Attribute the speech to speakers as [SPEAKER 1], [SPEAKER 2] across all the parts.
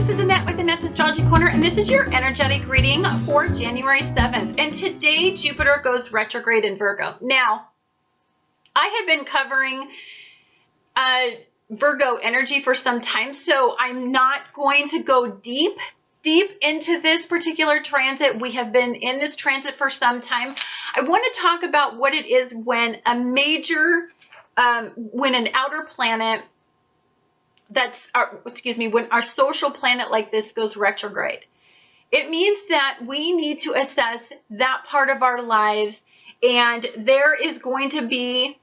[SPEAKER 1] this is Annette with Annette's Astrology Corner, and this is your energetic reading for January 7th. And today, Jupiter goes retrograde in Virgo. Now, I have been covering Virgo energy for some time, so I'm not going to go deep into this particular transit. We have been in this transit for some time. I want to talk about what it is when a major, when an outer planet when our social planet like this goes retrograde. It means that we need to assess that part of our lives, and there is going to be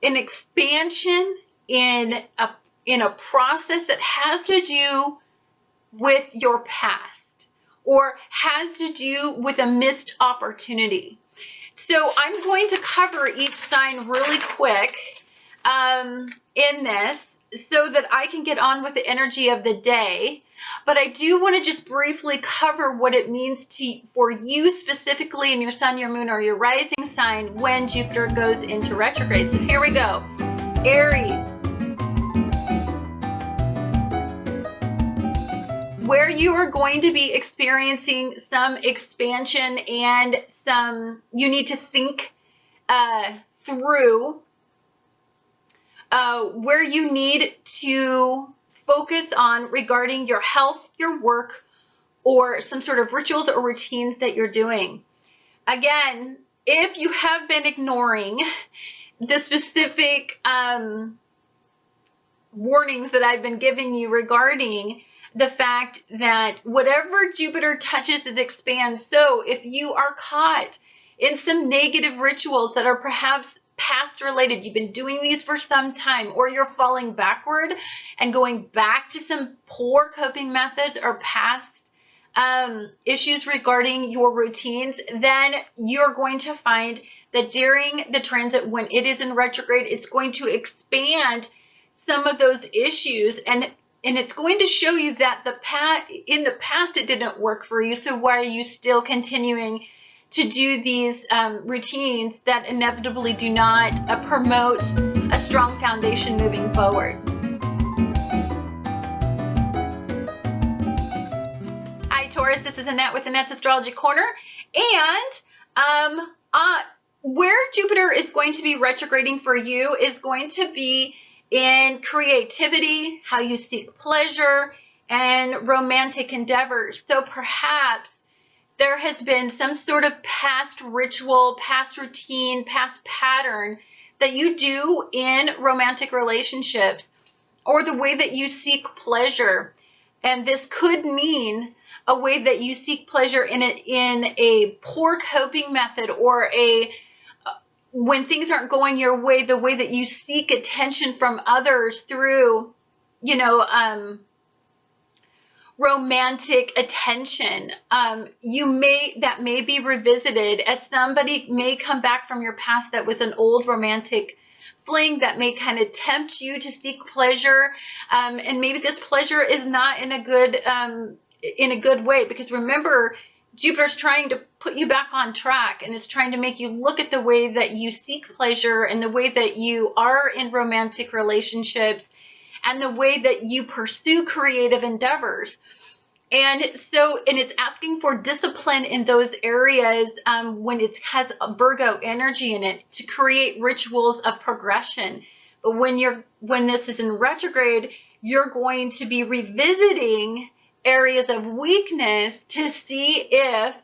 [SPEAKER 1] an expansion in a process that has to do with your past or has to do with a missed opportunity. So I'm going to cover each sign really quick in this, so that I can get on with the energy of the day. But I do want to just briefly cover what it means for you specifically in your sun, your moon, or your rising sign when Jupiter goes into retrograde. So here we go. Aries, where you are going to be experiencing some expansion and you need to think through where you need to focus on regarding your health, your work, or some sort of rituals or routines that you're doing. Again, if you have been ignoring the specific warnings that I've been giving you regarding the fact that whatever Jupiter touches, it expands. So if you are caught in some negative rituals that are perhaps past related, you've been doing these for some time, or you're falling backward and going back to some poor coping methods or past issues regarding your routines, then you're going to find that during the transit, when it is in retrograde, it's going to expand some of those issues, and it's going to show you that in the past it didn't work for you. So why are you still continuing to do these routines that inevitably do not promote a strong foundation moving forward? Hi Taurus, this is Annette with Annette's Astrology Corner, and where Jupiter is going to be retrograding for you is going to be in creativity, how you seek pleasure, and romantic endeavors. So perhaps there has been some sort of past ritual, past routine, past pattern that you do in romantic relationships, or the way that you seek pleasure. And this could mean a way that you seek pleasure in a poor coping method, or when things aren't going your way, the way that you seek attention from others through, romantic attention. That may be revisited, as somebody may come back from your past that was an old romantic fling that may kind of tempt you to seek pleasure, and maybe this pleasure is not in a good way, because remember, Jupiter's trying to put you back on track, and it's trying to make you look at the way that you seek pleasure and the way that you are in romantic relationships and the way that you pursue creative endeavors. And it's asking for discipline in those areas when it has a Virgo energy in it, to create rituals of progression. But when this is in retrograde, you're going to be revisiting areas of weakness to see if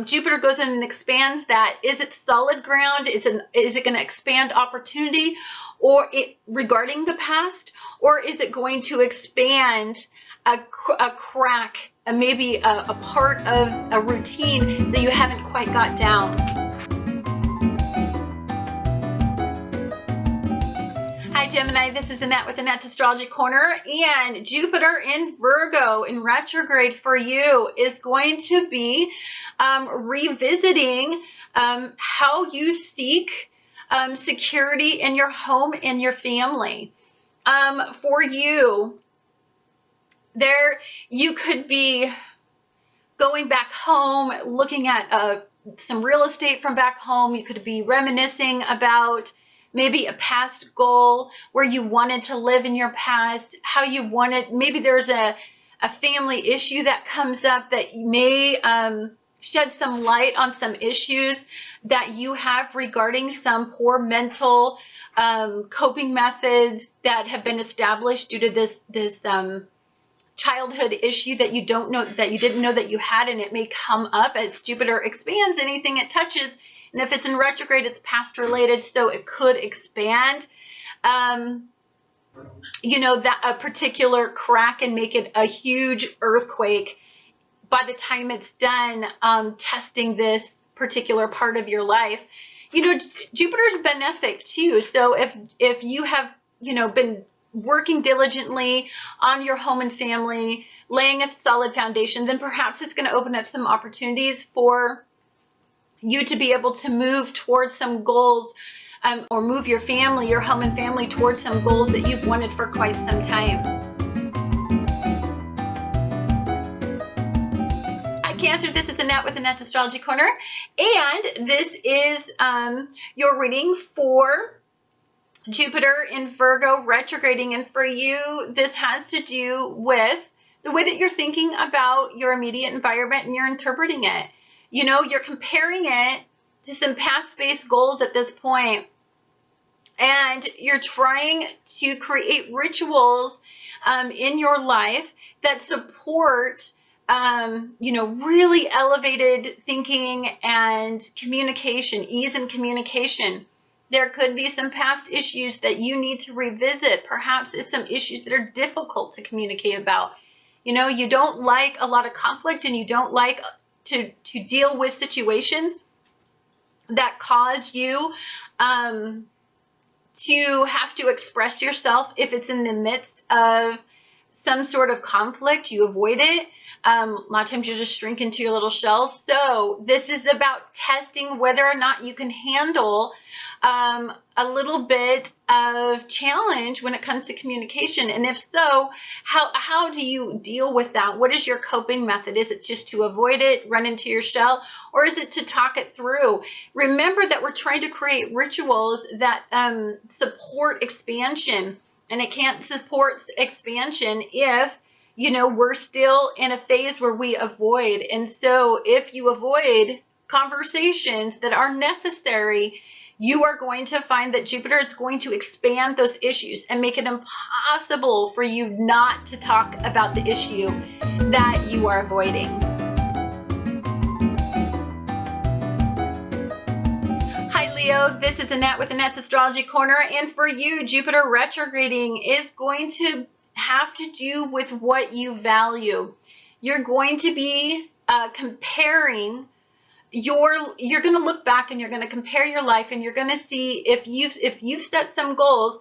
[SPEAKER 1] Jupiter goes in and expands that, is it solid ground? Is it going to expand opportunity regarding the past, or is it going to expand a crack, maybe a part of a routine that you haven't quite got down? Hi Gemini, this is Annette with Annette's Astrology Corner, and Jupiter in Virgo in retrograde for you is going to be revisiting how you seek security in your home and your family. For you, you could be going back home, looking at some real estate from back home. You could be reminiscing about maybe a past goal where you wanted to live in your past, how you wanted, maybe there's a family issue that comes up that may shed some light on some issues that you have regarding some poor mental coping methods that have been established due to this childhood issue that you don't know, that you didn't know that you had, and it may come up as Jupiter expands anything it touches. And if it's in retrograde, it's past related, so it could expand, you know, that a particular crack and make it a huge earthquake by the time it's done testing this particular part of your life. You know, Jupiter's benefic too. So if you have, you know, been working diligently on your home and family, laying a solid foundation, then perhaps it's going to open up some opportunities for you to be able to move towards some goals, or move your family, your home and family, towards some goals that you've wanted for quite some time. Hi Cancer, this is Annette with Annette's Astrology Corner, and this is your reading for Jupiter in Virgo retrograding. And for you, this has to do with the way that you're thinking about your immediate environment and you're interpreting it. You know, you're comparing it to some past-based goals at this point, and you're trying to create rituals in your life that support you know, really elevated thinking and communication, ease in communication. There could be some past issues that you need to revisit. Perhaps it's some issues that are difficult to communicate about. You know, you don't like a lot of conflict, and you don't like to deal with situations that cause you to have to express yourself. If it's in the midst of some sort of conflict, you avoid it. A lot of times you just shrink into your little shell. So this is about testing whether or not you can handle a little bit of challenge when it comes to communication. And if so, how do you deal with that? What is your coping method? Is it just to avoid it, run into your shell, or is it to talk it through? Remember that we're trying to create rituals that support expansion, and it can't support expansion if, you know, we're still in a phase where we avoid. And so if you avoid conversations that are necessary, you are going to find that Jupiter is going to expand those issues and make it impossible for you not to talk about the issue that you are avoiding. Hi Leo, this is Annette with Annette's Astrology Corner, and for you, Jupiter retrograding is going to have to do with what you value. You're going to be comparing you're going to look back and you're going to compare your life, and you're going to see if you've set some goals,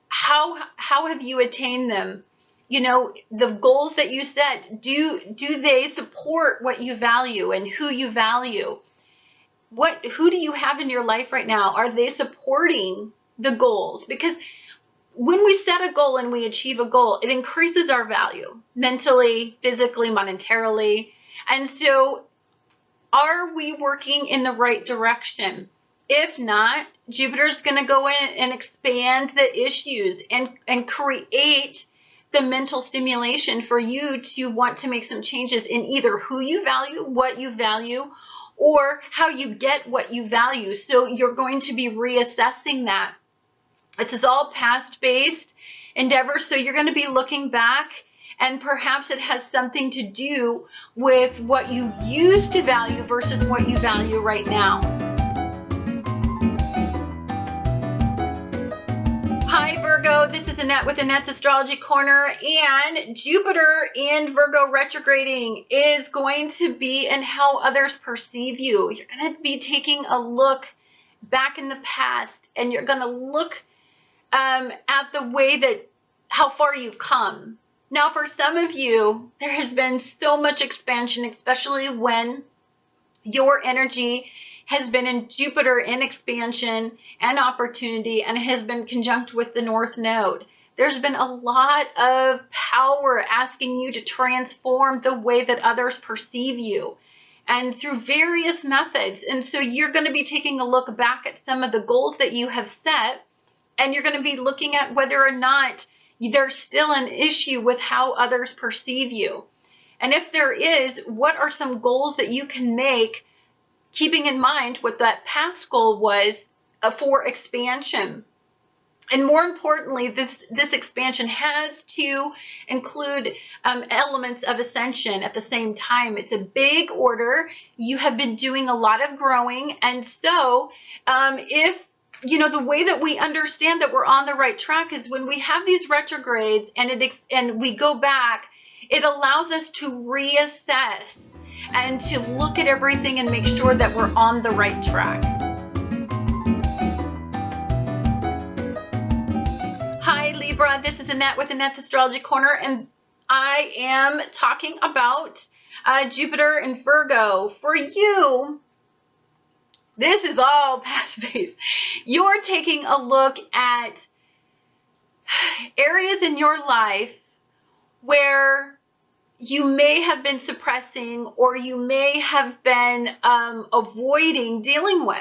[SPEAKER 1] how have you attained them? You know, the goals that you set, do they support what you value and who you value? Who do you have in your life right now? Are they supporting the goals? Because when we set a goal and we achieve a goal, it increases our value mentally, physically, monetarily. And so are we working in the right direction? If not, Jupiter's going to go in and expand the issues and create the mental stimulation for you to want to make some changes in either who you value, what you value, or how you get what you value. So you're going to be reassessing that. This is all past-based endeavors, so you're going to be looking back, and perhaps it has something to do with what you used to value versus what you value right now. Hi Virgo, this is Annette with Annette's Astrology Corner, and Jupiter in Virgo retrograding is going to be in how others perceive you. You're going to be taking a look back in the past, and you're going to look at the way that how far you've come. Now, for some of you, there has been so much expansion, especially when your energy has been in Jupiter in expansion and opportunity, and it has been conjunct with the North Node. There's been a lot of power asking you to transform the way that others perceive you, and through various methods. And so you're going to be taking a look back at some of the goals that you have set And you're going to be looking at whether or not there's still an issue with how others perceive you. And if there is, what are some goals that you can make, keeping in mind what that past goal was for expansion? And more importantly, this expansion has to include elements of ascension at the same time. It's a big order. You have been doing a lot of growing. And so if, the way that we understand that we're on the right track is when we have these retrogrades and we go back, it allows us to reassess and to look at everything and make sure that we're on the right track. Hi Libra, this is Annette with Annette's Astrology Corner, and I am talking about Jupiter and Virgo. For you, this is all past phase. You're taking a look at areas in your life where you may have been suppressing or you may have been avoiding dealing with.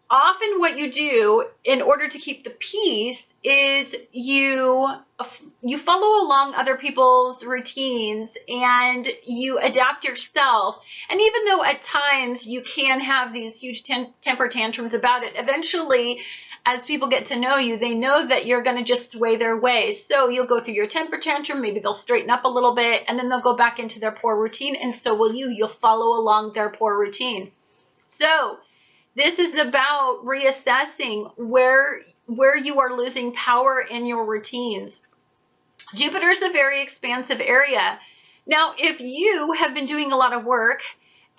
[SPEAKER 1] Often what you do in order to keep the peace is you follow along other people's routines and you adapt yourself. And even though at times you can have these huge temper tantrums about it, eventually as people get to know you, they know that you're going to just sway their ways. So you'll go through your temper tantrum, maybe they'll straighten up a little bit, and then they'll go back into their poor routine, and so will you. You'll follow along their poor routine. So this is about reassessing where you are losing power in your routines. Jupiter is a very expansive area. Now, if you have been doing a lot of work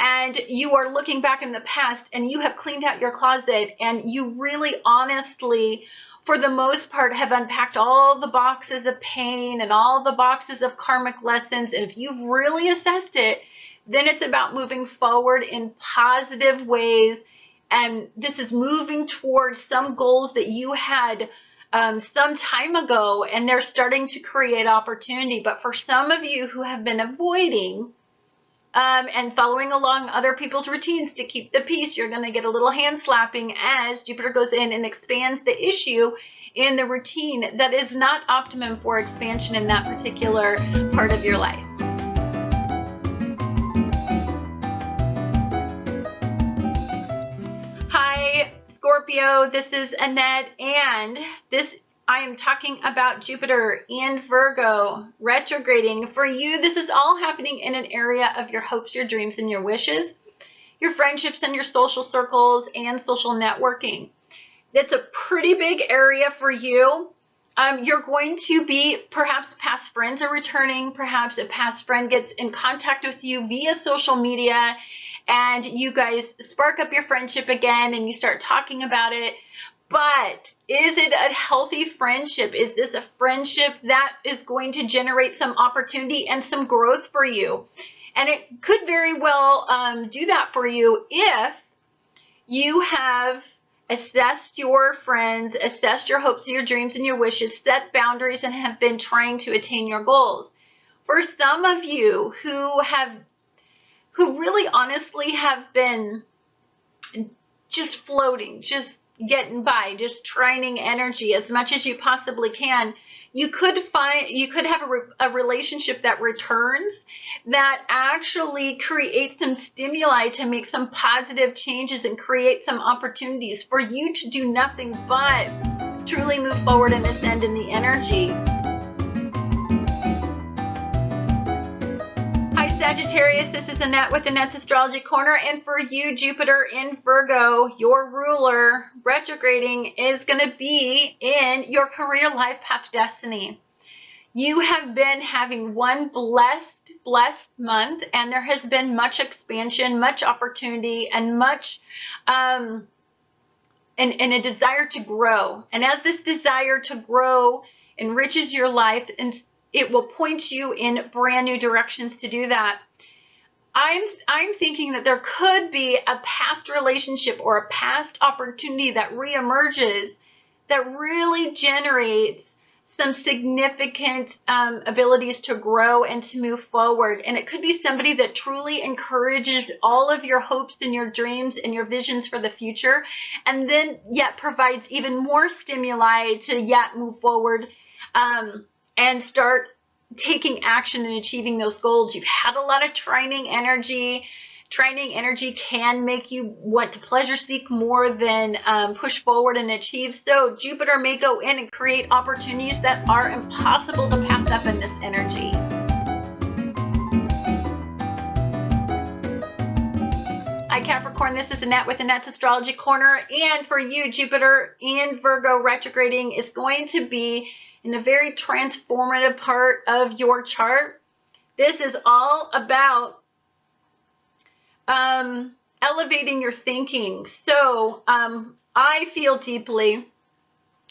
[SPEAKER 1] and you are looking back in the past and you have cleaned out your closet and you really honestly, for the most part, have unpacked all the boxes of pain and all the boxes of karmic lessons, and if you've really assessed it, then it's about moving forward in positive ways. And this is moving towards some goals that you had some time ago, and they're starting to create opportunity. But for some of you who have been avoiding and following along other people's routines to keep the peace, you're going to get a little hand slapping as Jupiter goes in and expands the issue in the routine that is not optimum for expansion in that particular part of your life. Scorpio, this is Annette, and I am talking about Jupiter in Virgo retrograding. For you, this is all happening in an area of your hopes, your dreams, and your wishes, your friendships and your social circles and social networking. That's a pretty big area for you. You're going to be, perhaps past friends are returning, perhaps a past friend gets in contact with you via social media, and you guys spark up your friendship again and you start talking about it. But is it a healthy friendship? Is this a friendship that is going to generate some opportunity and some growth for you? And it could very well do that for you if you have assessed your friends, assessed your hopes, your dreams, and your wishes, set boundaries, and have been trying to attain your goals. For some of you who really honestly have been just floating, just getting by, just training energy as much as you possibly can, you could have a relationship that returns, that actually creates some stimuli to make some positive changes and create some opportunities for you to do nothing but truly move forward and ascend in the energy. Sagittarius, this is Annette with Annette's Astrology Corner, and for you, Jupiter in Virgo, your ruler, retrograding, is going to be in your career life path destiny. You have been having one blessed month, and there has been much expansion, much opportunity, and much and a desire to grow. And as this desire to grow enriches your life, and it will point you in brand new directions to do that. I'm thinking that there could be a past relationship or a past opportunity that reemerges that really generates some significant abilities to grow and to move forward. And it could be somebody that truly encourages all of your hopes and your dreams and your visions for the future, and then yet provides even more stimuli to yet move forward and start taking action and achieving those goals. You've had a lot of training energy. Training energy can make you want to pleasure seek more than push forward and achieve. So Jupiter may go in and create opportunities that are impossible to pass up in this energy. Hi Capricorn, this is Annette with Annette's Astrology Corner. And for you, Jupiter in Virgo retrograding is going to be in a very transformative part of your chart. This is all about elevating your thinking. So I feel deeply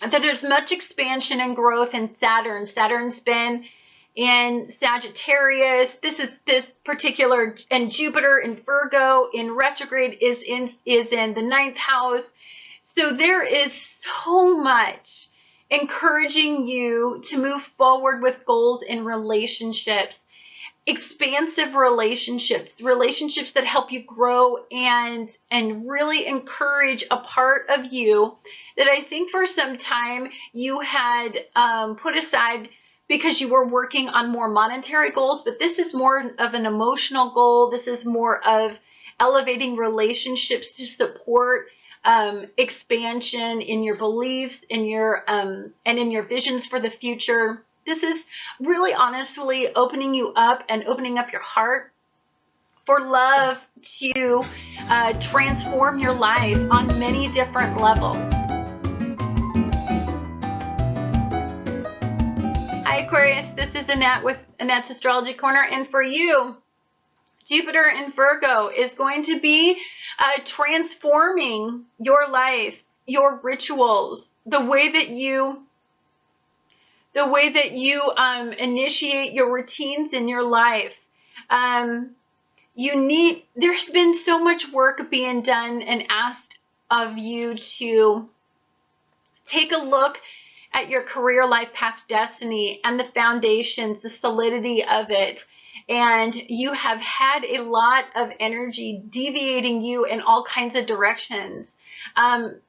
[SPEAKER 1] that there's much expansion and growth in Saturn. Saturn's been in Sagittarius. This particular, and Jupiter in Virgo in retrograde is in the 9th house. So there is so much encouraging you to move forward with goals in relationships. Expansive relationships, relationships that help you grow and really encourage a part of you that I think for some time you had put aside because you were working on more monetary goals, but this is more of an emotional goal. This is more of elevating relationships to support expansion in your beliefs, in your and in your visions for the future. This is really honestly opening you up and opening up your heart for love to transform your life on many different levels. Hi Aquarius, this is Annette with Annette's Astrology Corner, and for you, Jupiter in Virgo is going to be transforming your life, your rituals, the way that you initiate your routines in your life. There's been so much work being done and asked of you to take a look at your career, life path, destiny, and the foundations, the solidity of it. And you have had a lot of energy deviating you in all kinds of directions,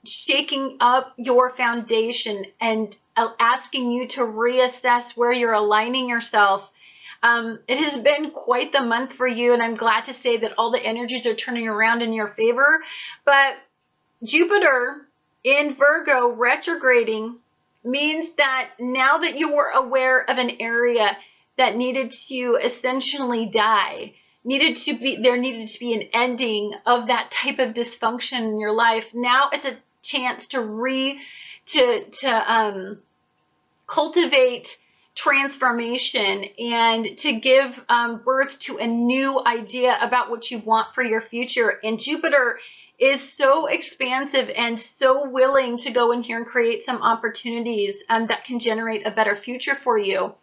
[SPEAKER 1] shaking up your foundation and asking you to reassess where you're aligning yourself. It has been quite the month for you, and I'm glad to say that all the energies are turning around in your favor. But Jupiter in Virgo retrograding means that now that you were aware of an area that needed to essentially die, there needed to be an ending of that type of dysfunction in your life. Now it's a chance to cultivate transformation and to give birth to a new idea about what you want for your future. And Jupiter is so expansive and so willing to go in here and create some opportunities that can generate a better future for you.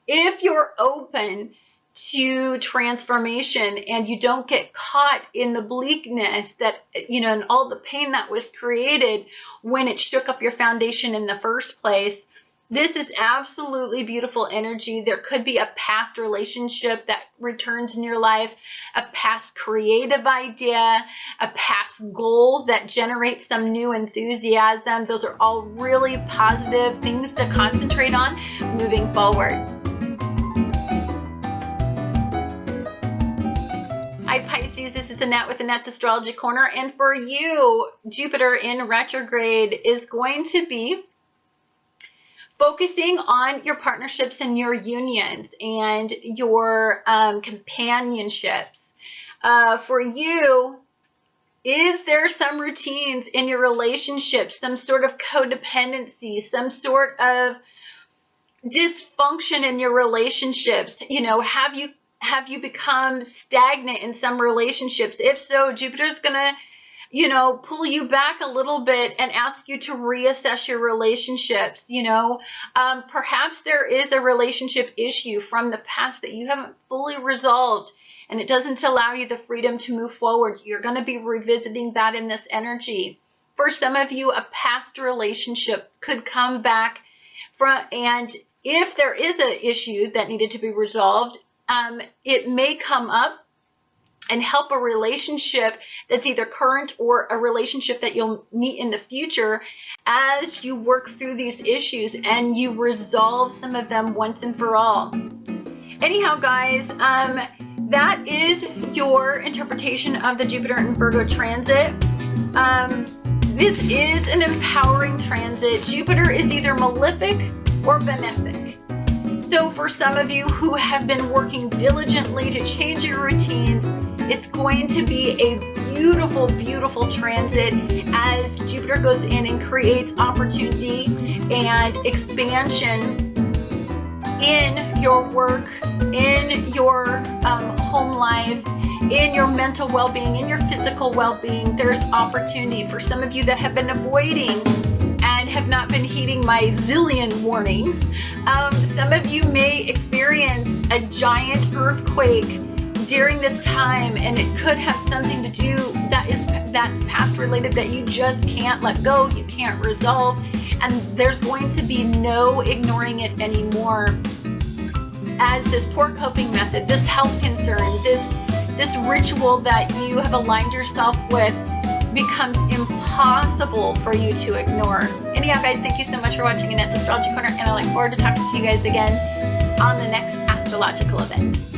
[SPEAKER 1] If you're open to transformation and you don't get caught in the bleakness that, and all the pain that was created when it shook up your foundation in the first place, this is absolutely beautiful energy. There could be a past relationship that returns in your life, a past creative idea, a past goal that generates some new enthusiasm. Those are all really positive things to concentrate on moving forward. Hi Pisces, this is Annette with Annette's Astrology Corner, and for you, Jupiter in retrograde is going to be focusing on your partnerships and your unions and your companionships. For you, is there some routines in your relationships, some sort of codependency, some sort of dysfunction in your relationships? Have you become stagnant in some relationships? If so, Jupiter's going to pull you back a little bit and ask you to reassess your relationships. Perhaps there is a relationship issue from the past that you haven't fully resolved, and it doesn't allow you the freedom to move forward. You're going to be revisiting that in this energy. For some of you, a past relationship could come back And if there is an issue that needed to be resolved, it may come up and help a relationship that's either current or a relationship that you'll meet in the future as you work through these issues and you resolve some of them once and for all. Anyhow, guys, that is your interpretation of the Jupiter and Virgo transit. This is an empowering transit. Jupiter is either malefic or benefic. So for some of you who have been working diligently to change your routines, it's going to be a beautiful, beautiful transit as Jupiter goes in and creates opportunity and expansion in your work, in your home life, in your mental well-being, in your physical well-being. There's opportunity for some of you that have been avoiding and have not been heeding my zillion warnings. Some of you may experience a giant earthquake during this time, and it could have something to do that's past related that you just can't let go, you can't resolve, and there's going to be no ignoring it anymore. As this poor coping method, this health concern, this ritual that you have aligned yourself with becomes impossible for you to ignore. Anyhow, guys, thank you so much for watching Annette's Astrology Corner, and I look forward to talking to you guys again on the next astrological event.